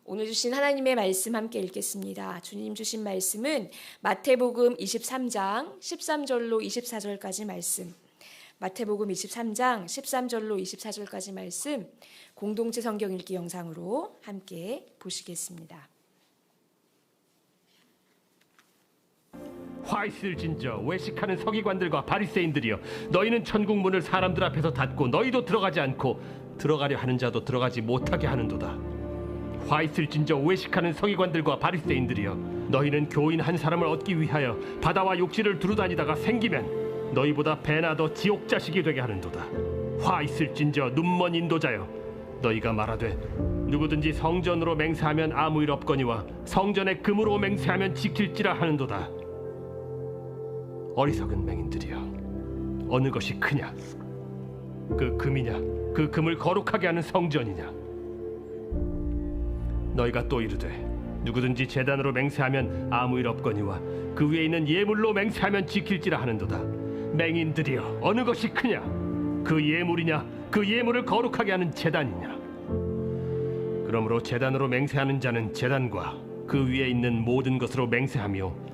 오늘 주신 하나님의 말씀 함께 읽겠습니다. 주님 주신 말씀은 마태복음 23장 13절로 24절까지 말씀, 마태복음 23장 13절로 24절까지 말씀, 공동체 성경 읽기 영상으로 함께 보시겠습니다. 화 있을진저 외식하는 서기관들과 바리새인들이여, 너희는 천국 문을 사람들 앞에서 닫고 너희도 들어가지 않고 들어가려 하는 자도 들어가지 못하게 하는도다. 화 있을진저 외식하는 서기관들과 바리새인들이여, 너희는 교인 한 사람을 얻기 위하여 바다와 욕지를 두루다니다가 생기면 너희보다 배나 더 지옥 자식이 되게 하는도다. 화 있을진저 눈먼 인도자여, 너희가 말하되 누구든지 성전으로 맹세하면 아무 일 없거니와 성전에 금으로 맹세하면 지킬지라 하는도다. 어리석은 맹인들이여, 어느 것이 크냐? 그 금이냐? 그 금을 거룩하게 하는 성전이냐? 너희가 또 이르되 누구든지 제단으로 맹세하면 아무 일 없거니와 그 위에 있는 예물로 맹세하면 지킬지라 하는도다. 맹인들이여, 어느 것이 크냐? 그 예물이냐? 그 예물을 거룩하게 하는 제단이냐? 그러므로 제단으로 맹세하는 자는 제단과 그 위에 있는 모든 것으로 맹세하며,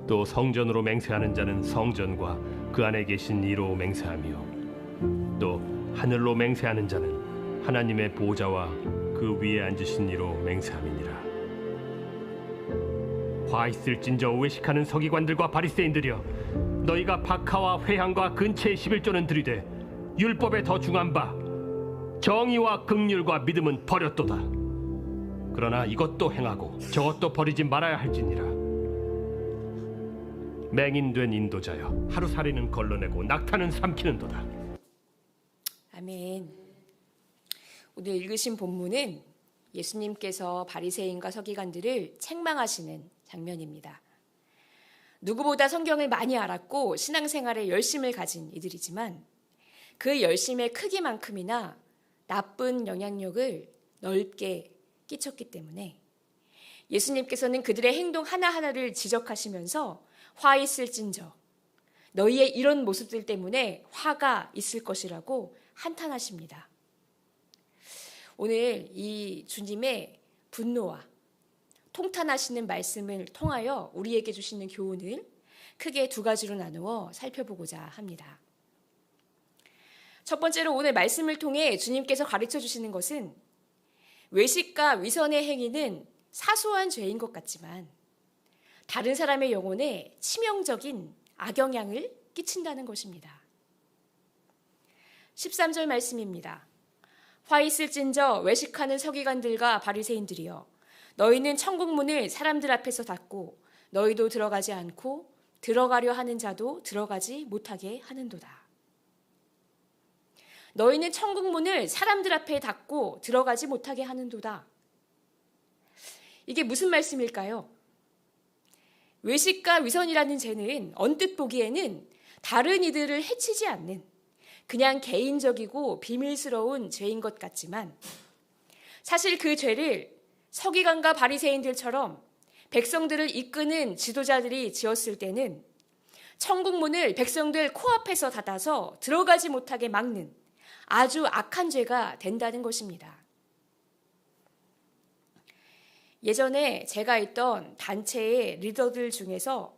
또 성전으로 맹세하는 자는 성전과 그 안에 계신 이로 맹세하며, 또 하늘로 맹세하는 자는 하나님의 보좌와 그 위에 앉으신 이로 맹세함이니라. 화 있을진저 외식하는 서기관들과 바리새인들이여, 너희가 박하와 회향과 근체의 11조는 들이되 율법에 더 중한 바 정의와 긍휼과 믿음은 버렸도다. 그러나 이것도 행하고 저것도 버리지 말아야 할지니라. 맹인된 인도자여, 하루살이는 걸러내고 낙타는 삼키는도다. 아멘. 오늘 읽으신 본문은 예수님께서 바리새인과 서기관들을 책망하시는 장면입니다. 누구보다 성경을 많이 알았고 신앙생활에 열심을 가진 이들이지만 그 열심의 크기만큼이나 나쁜 영향력을 넓게 끼쳤기 때문에 예수님께서는 그들의 행동 하나하나를 지적하시면서 화 있을진저, 너희의 이런 모습들 때문에 화가 있을 것이라고 한탄하십니다. 오늘 이 주님의 분노와 통탄하시는 말씀을 통하여 우리에게 주시는 교훈을 크게 두 가지로 나누어 살펴보고자 합니다. 첫 번째로 오늘 말씀을 통해 주님께서 가르쳐 주시는 것은 외식과 위선의 행위는 사소한 죄인 것 같지만 다른 사람의 영혼에 치명적인 악영향을 끼친다는 것입니다. 13절 말씀입니다. 화 있을진저 외식하는 서기관들과 바리새인들이여, 너희는 천국 문을 사람들 앞에서 닫고 너희도 들어가지 않고 들어가려 하는 자도 들어가지 못하게 하는도다. 너희는 천국 문을 사람들 앞에 닫고 들어가지 못하게 하는도다. 이게 무슨 말씀일까요? 외식과 위선이라는 죄는 언뜻 보기에는 다른 이들을 해치지 않는 그냥 개인적이고 비밀스러운 죄인 것 같지만 사실 그 죄를 서기관과 바리새인들처럼 백성들을 이끄는 지도자들이 지었을 때는 천국 문을 백성들 코앞에서 닫아서 들어가지 못하게 막는 아주 악한 죄가 된다는 것입니다. 예전에 제가 있던 단체의 리더들 중에서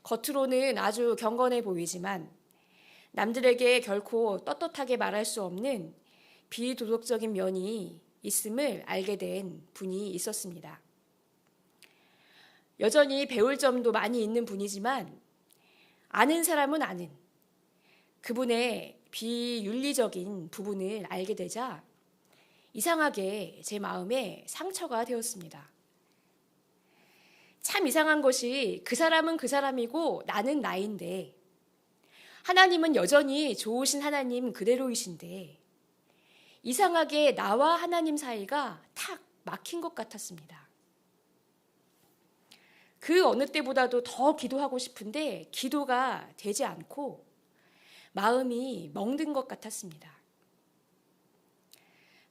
겉으로는 아주 경건해 보이지만 남들에게 결코 떳떳하게 말할 수 없는 비도덕적인 면이 있음을 알게 된 분이 있었습니다. 여전히 배울 점도 많이 있는 분이지만 아는 사람은 아는 그분의 비윤리적인 부분을 알게 되자 이상하게 제 마음에 상처가 되었습니다. 참 이상한 것이 그 사람은 그 사람이고 나는 나인데 하나님은 여전히 좋으신 하나님 그대로이신데 이상하게 나와 하나님 사이가 탁 막힌 것 같았습니다. 그 어느 때보다도 더 기도하고 싶은데 기도가 되지 않고 마음이 멍든 것 같았습니다.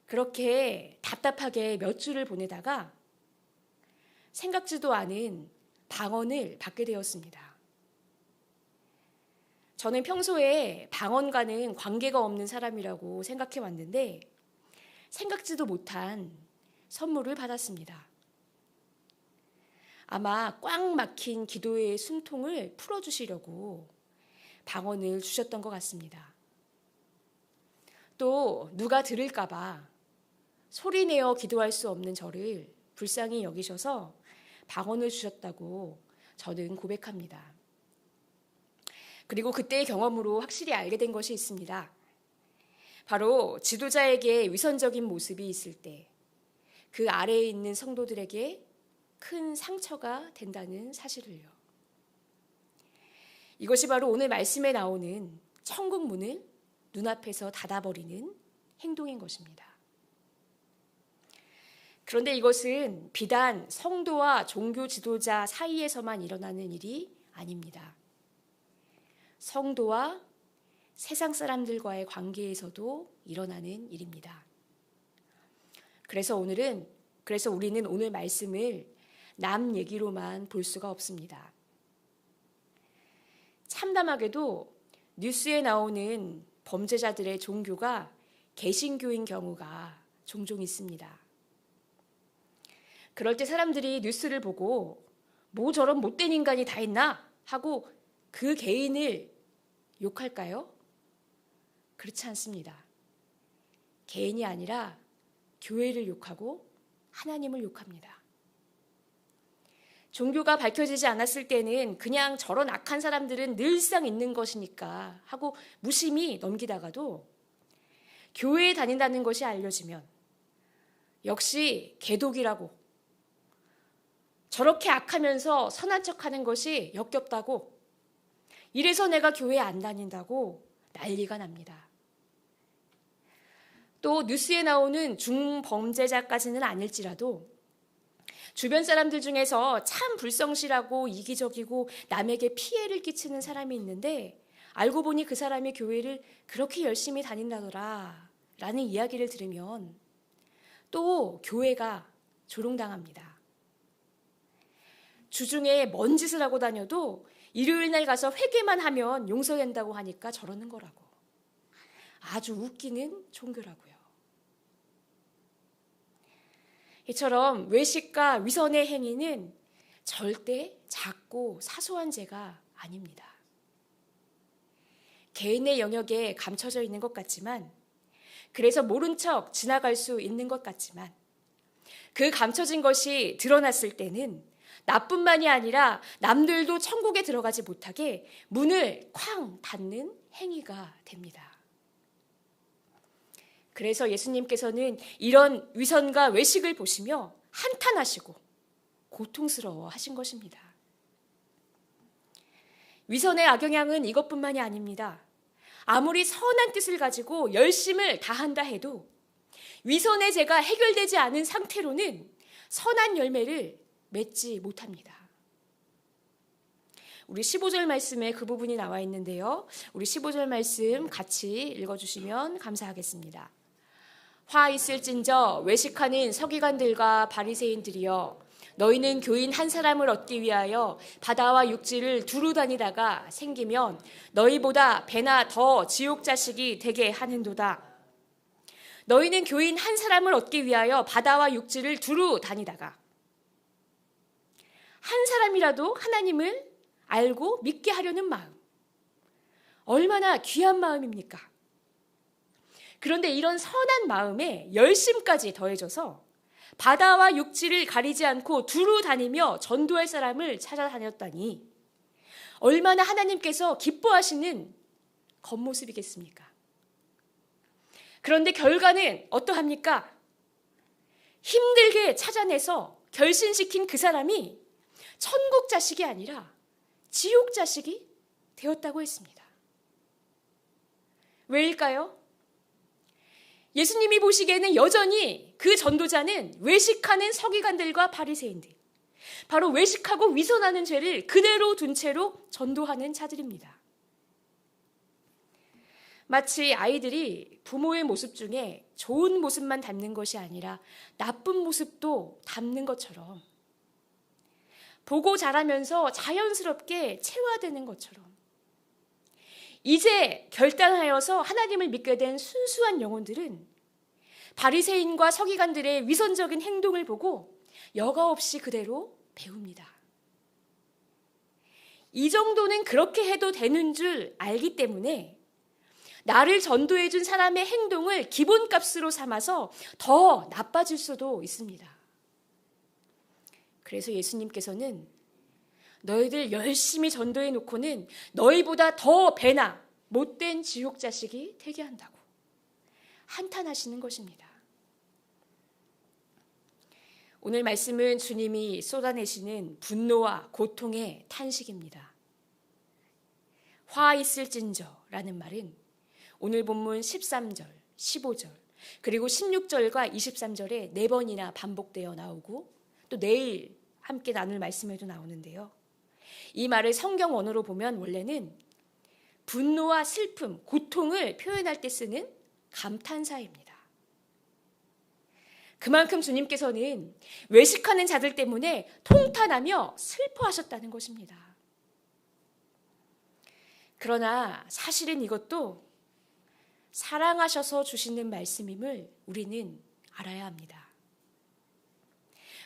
그렇게 답답하게 몇 주를 보내다가 생각지도 않은 방언을 받게 되었습니다. 저는 평소에 방언과는 관계가 없는 사람이라고 생각해 왔는데 생각지도 못한 선물을 받았습니다. 아마 꽉 막힌 기도의 숨통을 풀어주시려고 방언을 주셨던 것 같습니다. 또 누가 들을까봐 소리내어 기도할 수 없는 저를 불쌍히 여기셔서 방언을 주셨다고 저는 고백합니다. 그리고 그때의 경험으로 확실히 알게 된 것이 있습니다. 바로 지도자에게 위선적인 모습이 있을 때 그 아래에 있는 성도들에게 큰 상처가 된다는 사실을요. 이것이 바로 오늘 말씀에 나오는 천국 문을 눈앞에서 닫아버리는 행동인 것입니다. 그런데 이것은 비단 성도와 종교 지도자 사이에서만 일어나는 일이 아닙니다. 성도와 세상 사람들과의 관계에서도 일어나는 일입니다. 그래서 우리는 오늘 말씀을 남 얘기로만 볼 수가 없습니다. 참담하게도 뉴스에 나오는 범죄자들의 종교가 개신교인 경우가 종종 있습니다. 그럴 때 사람들이 뉴스를 보고 뭐 저런 못된 인간이 다 있나 하고 그 개인을 욕할까요? 그렇지 않습니다. 개인이 아니라 교회를 욕하고 하나님을 욕합니다. 종교가 밝혀지지 않았을 때는 그냥 저런 악한 사람들은 늘상 있는 것이니까 하고 무심히 넘기다가도 교회에 다닌다는 것이 알려지면 역시 개독이라고 저렇게 악하면서 선한 척하는 것이 역겹다고 이래서 내가 교회에 안 다닌다고 난리가 납니다. 또 뉴스에 나오는 중범죄자까지는 아닐지라도 주변 사람들 중에서 참 불성실하고 이기적이고 남에게 피해를 끼치는 사람이 있는데 알고 보니 그 사람이 교회를 그렇게 열심히 다닌다더라 라는 이야기를 들으면 또 교회가 조롱당합니다. 주중에 뭔 짓을 하고 다녀도 일요일 날 가서 회개만 하면 용서된다고 하니까 저러는 거라고. 아주 웃기는 종교라고요. 이처럼 외식과 위선의 행위는 절대 작고 사소한 죄가 아닙니다. 개인의 영역에 감춰져 있는 것 같지만, 그래서 모른 척 지나갈 수 있는 것 같지만, 그 감춰진 것이 드러났을 때는 나뿐만이 아니라 남들도 천국에 들어가지 못하게 문을 쾅 닫는 행위가 됩니다. 그래서 예수님께서는 이런 위선과 외식을 보시며 한탄하시고 고통스러워 하신 것입니다. 위선의 악영향은 이것뿐만이 아닙니다. 아무리 선한 뜻을 가지고 열심을 다한다 해도 위선의 죄가 해결되지 않은 상태로는 선한 열매를 맺지 못합니다. 우리 15절 말씀에 그 부분이 나와 있는데요. 우리 15절 말씀 같이 읽어주시면 감사하겠습니다. 화 있을진저 외식하는 서기관들과 바리새인들이여, 너희는 교인 한 사람을 얻기 위하여 바다와 육지를 두루 다니다가 생기면 너희보다 배나 더 지옥 자식이 되게 하는도다. 너희는 교인 한 사람을 얻기 위하여 바다와 육지를 두루 다니다가, 한 사람이라도 하나님을 알고 믿게 하려는 마음, 얼마나 귀한 마음입니까? 그런데 이런 선한 마음에 열심까지 더해져서 바다와 육지를 가리지 않고 두루 다니며 전도할 사람을 찾아다녔다니 얼마나 하나님께서 기뻐하시는 겉모습이겠습니까? 그런데 결과는 어떠합니까? 힘들게 찾아내서 결신시킨 그 사람이 천국 자식이 아니라 지옥 자식이 되었다고 했습니다. 왜일까요? 예수님이 보시기에는 여전히 그 전도자는 외식하는 서기관들과 바리새인들, 바로 외식하고 위선하는 죄를 그대로 둔 채로 전도하는 자들입니다. 마치 아이들이 부모의 모습 중에 좋은 모습만 담는 것이 아니라 나쁜 모습도 담는 것처럼, 보고 자라면서 자연스럽게 체화되는 것처럼, 이제 결단하여서 하나님을 믿게 된 순수한 영혼들은 바리새인과 서기관들의 위선적인 행동을 보고 여과 없이 그대로 배웁니다. 이 정도는 그렇게 해도 되는 줄 알기 때문에 나를 전도해 준 사람의 행동을 기본값으로 삼아서 더 나빠질 수도 있습니다. 그래서 예수님께서는 너희들 열심히 전도해 놓고는 너희보다 더 배나 못된 지옥 자식이 되게 한다고 한탄하시는 것입니다. 오늘 말씀은 주님이 쏟아내시는 분노와 고통의 탄식입니다. 화 있을진저라는 말은 오늘 본문 13절, 15절, 그리고 16절과 23절에 4번이나 반복되어 나오고 또 내일 함께 나눌 말씀에도 나오는데요. 이 말을 성경 원어로 보면 원래는 분노와 슬픔, 고통을 표현할 때 쓰는 감탄사입니다. 그만큼 주님께서는 외식하는 자들 때문에 통탄하며 슬퍼하셨다는 것입니다. 그러나 사실은 이것도 사랑하셔서 주시는 말씀임을 우리는 알아야 합니다.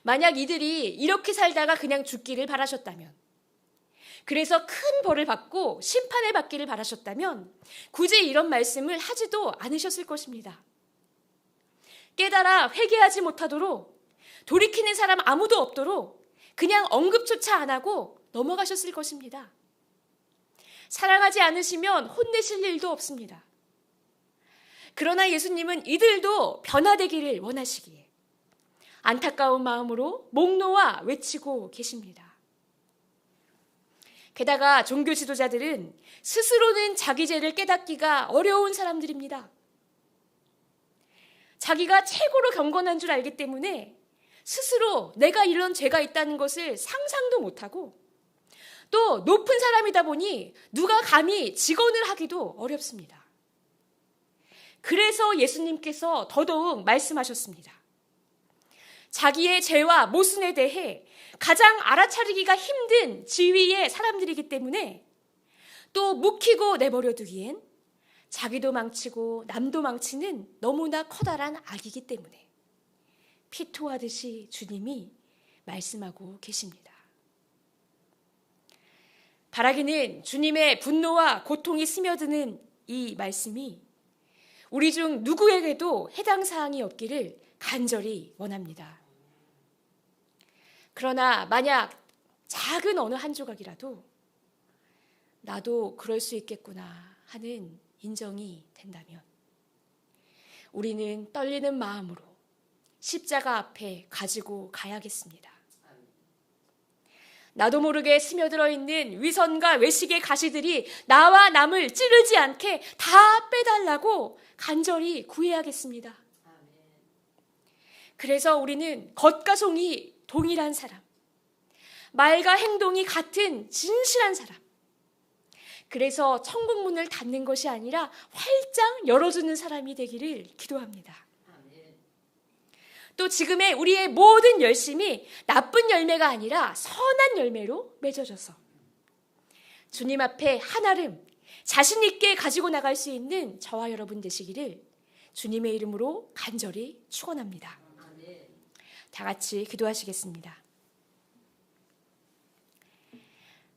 만약 이들이 이렇게 살다가 그냥 죽기를 바라셨다면, 그래서 큰 벌을 받고 심판을 받기를 바라셨다면 굳이 이런 말씀을 하지도 않으셨을 것입니다. 깨달아 회개하지 못하도록, 돌이키는 사람 아무도 없도록 그냥 언급조차 안 하고 넘어가셨을 것입니다. 사랑하지 않으시면 혼내실 일도 없습니다. 그러나 예수님은 이들도 변화되기를 원하시기에 안타까운 마음으로 목 놓아 외치고 계십니다. 게다가 종교 지도자들은 스스로는 자기 죄를 깨닫기가 어려운 사람들입니다. 자기가 최고로 경건한 줄 알기 때문에 스스로 내가 이런 죄가 있다는 것을 상상도 못하고 또 높은 사람이다 보니 누가 감히 직언을 하기도 어렵습니다. 그래서 예수님께서 더더욱 말씀하셨습니다. 자기의 죄와 모순에 대해 가장 알아차리기가 힘든 지위의 사람들이기 때문에 또 묵히고 내버려 두기엔 자기도 망치고 남도 망치는 너무나 커다란 악이기 때문에 피토하듯이 주님이 말씀하고 계십니다. 바라기는 주님의 분노와 고통이 스며드는 이 말씀이 우리 중 누구에게도 해당 사항이 없기를 간절히 원합니다. 그러나 만약 작은 어느 한 조각이라도 나도 그럴 수 있겠구나 하는 인정이 된다면 우리는 떨리는 마음으로 십자가 앞에 가지고 가야겠습니다. 나도 모르게 스며들어 있는 위선과 외식의 가시들이 나와 남을 찌르지 않게 다 빼달라고 간절히 구해야겠습니다. 그래서 우리는 겉과 속이 동일한 사람, 말과 행동이 같은 진실한 사람, 그래서 천국 문을 닫는 것이 아니라 활짝 열어주는 사람이 되기를 기도합니다. 또 지금의 우리의 모든 열심이 나쁜 열매가 아니라 선한 열매로 맺어져서 주님 앞에 한아름 자신 있게 가지고 나갈 수 있는 저와 여러분 되시기를 주님의 이름으로 간절히 축원합니다. 다 같이 기도하시겠습니다.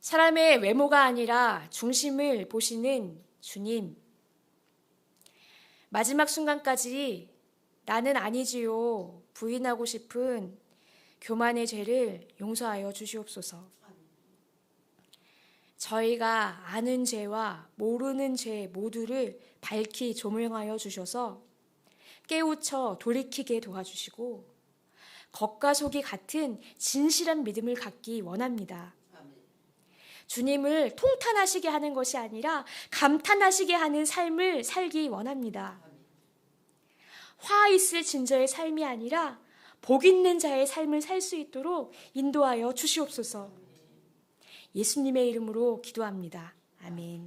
사람의 외모가 아니라 중심을 보시는 주님, 마지막 순간까지 나는 아니지요 부인하고 싶은 교만의 죄를 용서하여 주시옵소서. 저희가 아는 죄와 모르는 죄 모두를 밝히 조명하여 주셔서 깨우쳐 돌이키게 도와주시고 겉과 속이 같은 진실한 믿음을 갖기 원합니다. 주님을 통탄하시게 하는 것이 아니라 감탄하시게 하는 삶을 살기 원합니다. 화 있을 진저의 삶이 아니라 복 있는 자의 삶을 살 수 있도록 인도하여 주시옵소서. 예수님의 이름으로 기도합니다. 아멘.